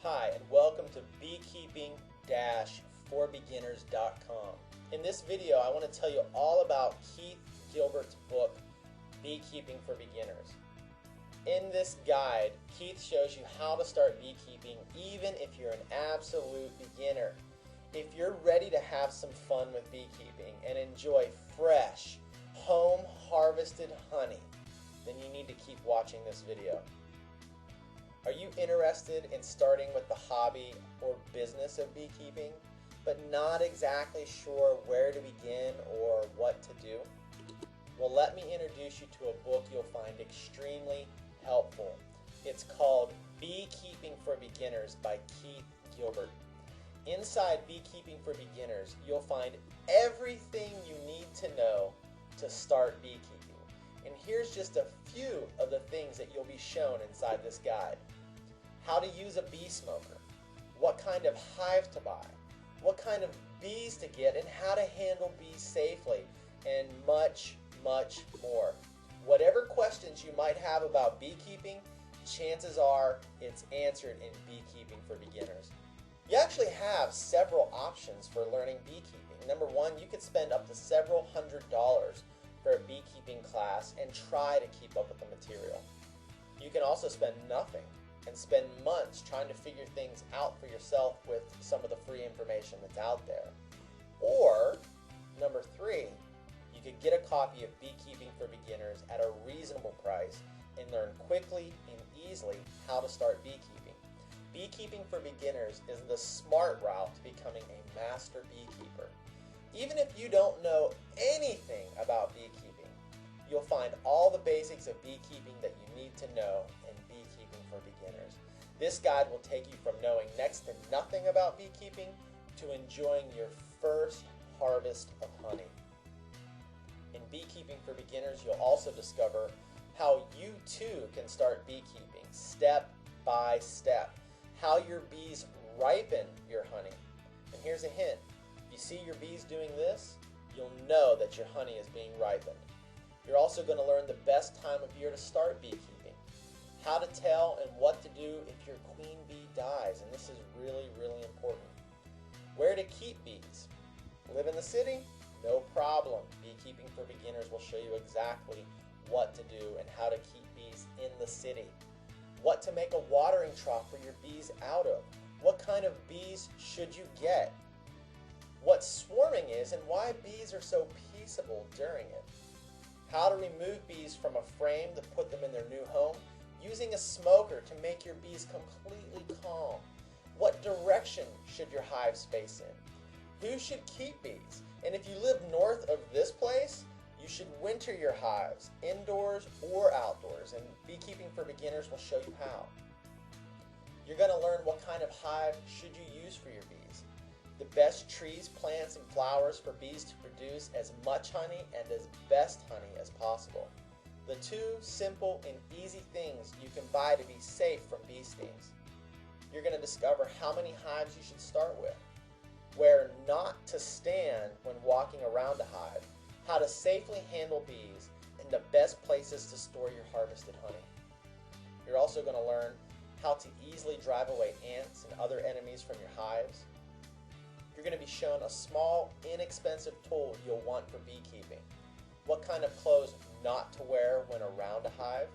Hi, and welcome to Beekeeping-forbeginners.com. In this video, I want to tell you all about Keith Gilberts' book, Beekeeping for Beginners. In this guide, Keith shows you how to start beekeeping even if you're an absolute beginner. If you're ready to have some fun with beekeeping and enjoy fresh, home-harvested honey, then you need to keep watching this video. Are you interested in starting with the hobby or business of beekeeping, but not exactly sure where to begin or what to do? Well, let me introduce you to a book you'll find extremely helpful. It's called Beekeeping for Beginners by Keith Gilbert. Inside Beekeeping for Beginners, you'll find everything you need to know to start beekeeping. And here's just a few of the things that you'll be shown inside this guide. How to use a bee smoker, what kind of hive to buy, what kind of bees to get, and how to handle bees safely, and much, much more. Whatever questions you might have about beekeeping, chances are it's answered in Beekeeping for Beginners. You actually have several options for learning beekeeping. Number one, you could spend up to several $100s for a beekeeping class and try to keep up with the material. You can also spend nothing and spend months trying to figure things out for yourself with some of the free information that's out there. Or, number three, you could get a copy of Beekeeping for Beginners at a reasonable price and learn quickly and easily how to start beekeeping. Beekeeping for Beginners is the smart route to becoming a master beekeeper. Even if you don't know anything about beekeeping, you'll find all the basics of beekeeping that you need to know in Beekeeping for Beginners. This guide will take you from knowing next to nothing about beekeeping to enjoying your first harvest of honey. In Beekeeping for Beginners, you'll also discover how you too can start beekeeping step by step, how your bees ripen your honey. And here's a hint. If you see your bees doing this, you'll know that your honey is being ripened. You're also going to learn the best time of year to start beekeeping, how to tell and what to do if your queen bee dies, and this is really, really important. Where to keep bees. Live in the city? No problem. Beekeeping for Beginners will show you exactly what to do and how to keep bees in the city. What to make a watering trough for your bees out of. What kind of bees should you get? What swarming is and why bees are so peaceable during it. How to remove bees from a frame to put them in their new home, using a smoker to make your bees completely calm. What direction should your hives face in? Who should keep bees? And if you live north of this place, you should winter your hives, indoors or outdoors, and Beekeeping for Beginners will show you how. You're going to learn what kind of hive should you use for your bees, the best trees, plants, and flowers for bees to produce as much honey and as best honey as possible. The two simple and easy things you can buy to be safe from bee stings. You're going to discover how many hives you should start with, where not to stand when walking around a hive, how to safely handle bees, and the best places to store your harvested honey. You're also going to learn how to easily drive away ants and other enemies from your hives. You're going to be shown a small, inexpensive tool you'll want for beekeeping. What kind of clothes not to wear when around a hive.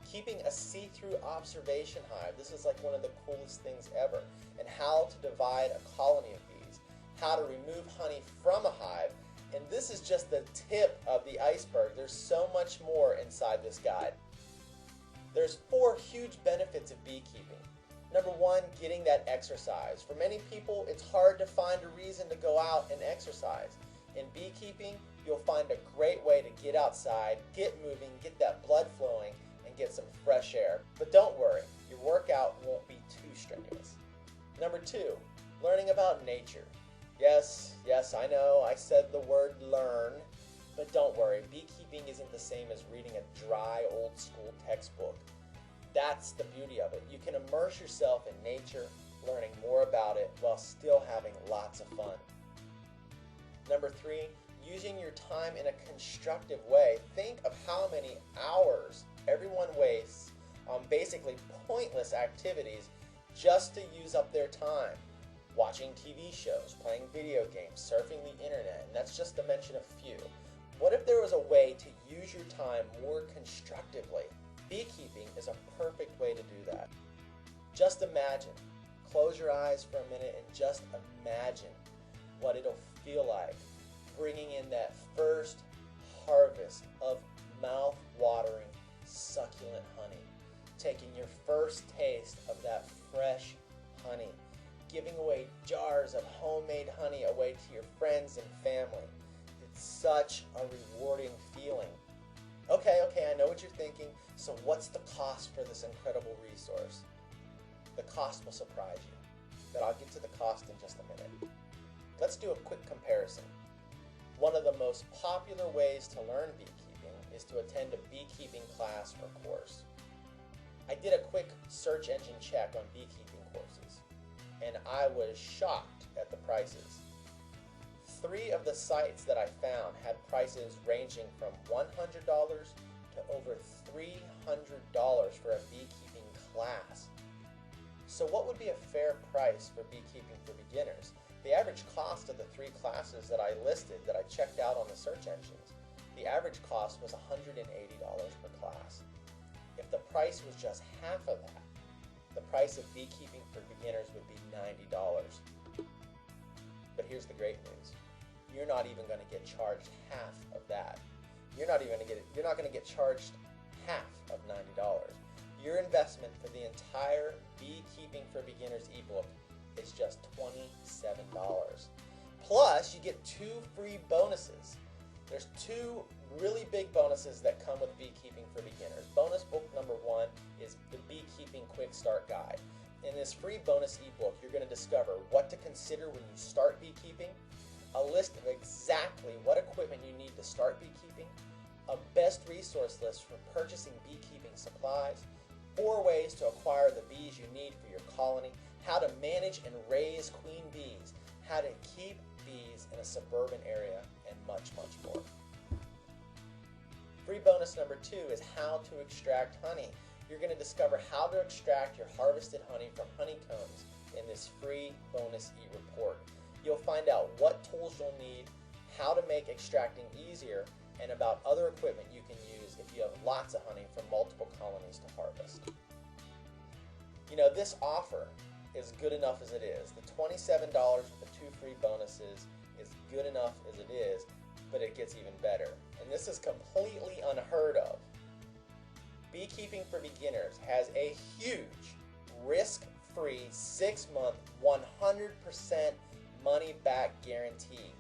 Keeping a see-through observation hive. This is like one of the coolest things ever. And how to divide a colony of bees. How to remove honey from a hive. And this is just the tip of the iceberg. There's so much more inside this guide. There's 4 huge benefits of beekeeping. Number one, getting that exercise. For many people, it's hard to find a reason to go out and exercise. In beekeeping, you'll find a great way to get outside, get moving, get that blood flowing, and get some fresh air. But don't worry, your workout won't be too strenuous. Number 2, learning about nature. Yes, I know, I said the word learn, but don't worry, beekeeping isn't the same as reading a dry, old-school textbook. That's the beauty of it. You can immerse yourself in nature, learning more about it while still having lots of fun. Number 3, using your time in a constructive way. Think of how many hours everyone wastes on basically pointless activities just to use up their time watching TV shows, playing video games, surfing the internet, and that's just to mention a few. What if there was a way to use your time more constructively? Beekeeping is a perfect way to do that. Just imagine, close your eyes for a minute and just imagine what it'll feel like bringing in that first harvest of mouth-watering, succulent honey, taking your first taste of that fresh honey, giving away jars of homemade honey away to your friends and family. It's such a rewarding feeling. Okay, I know what you're thinking. So what's the cost for this incredible resource? The cost will surprise you, but I'll get to the cost in just a minute. Let's do a quick comparison. One of the most popular ways to learn beekeeping is to attend a beekeeping class or course. I did a quick search engine check on beekeeping courses, and I was shocked at the prices. 3 of the sites that I found had prices ranging from $100 to over $300 for a beekeeping class. So what would be a fair price for beekeeping for beginners? The average cost of the 3 classes that I listed, that I checked out on the search engines, the average cost was $180 per class. If the price was just half of that, the price of beekeeping for beginners would be $90. But here's the great news. You're not even going to get charged half of that. You're not going to get charged half of $90. Your investment for the entire Beekeeping for Beginners ebook is just $27. Plus, you get 2 free bonuses. There's 2 really big bonuses that come with Beekeeping for Beginners. Bonus book number 1 is the Beekeeping Quick Start Guide. In this free bonus ebook, you're going to discover what to consider when you start beekeeping, a list of exactly what equipment you need to start beekeeping, a best resource list for purchasing beekeeping supplies, 4 ways to acquire the bees you need for your colony, how to manage and raise queen bees, how to keep bees in a suburban area, and much, much more. Free bonus number 2 is how to extract honey. You're going to discover how to extract your harvested honey from honeycombs in this free bonus e-report. You'll find out what tools you'll need, how to make extracting easier, and about other equipment you can use if you have lots of honey from multiple colonies to harvest. You know, this offer is good enough as it is. The $27 with the 2 free bonuses is good enough as it is, but it gets even better. And this is completely unheard of. Beekeeping for Beginners has a huge, risk-free 6-month, 100% money-back guarantee.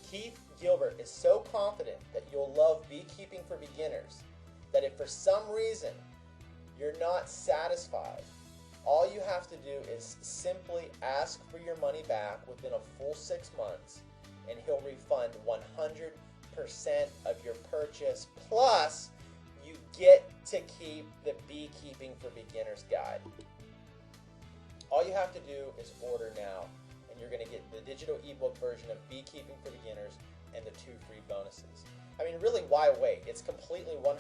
Keith Gilbert is so confident that you'll love Beekeeping for Beginners that if for some reason you're not satisfied, all you have to do is simply ask for your money back within a full 6 months, and he'll refund 100% of your purchase, plus you get to keep the Beekeeping for Beginners guide. All you have to do is order now, and you're going to get the digital ebook version of Beekeeping for Beginners and the 2 free bonuses. I mean, really, why wait? It's completely 100%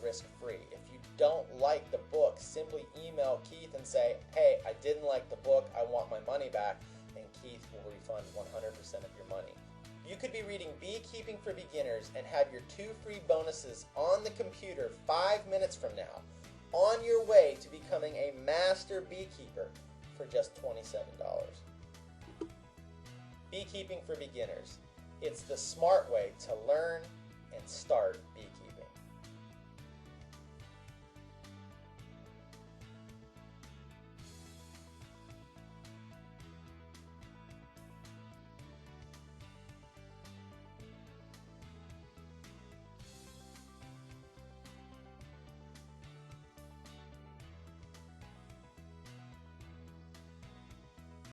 risk-free. If you don't like the book, simply email Keith and say, hey, I didn't like the book, I want my money back, and Keith will refund 100% of your money. You could be reading Beekeeping for Beginners and have your 2 free bonuses on the computer 5 minutes from now, on your way to becoming a master beekeeper for just $27. Beekeeping for Beginners. It's the smart way to learn and start beekeeping.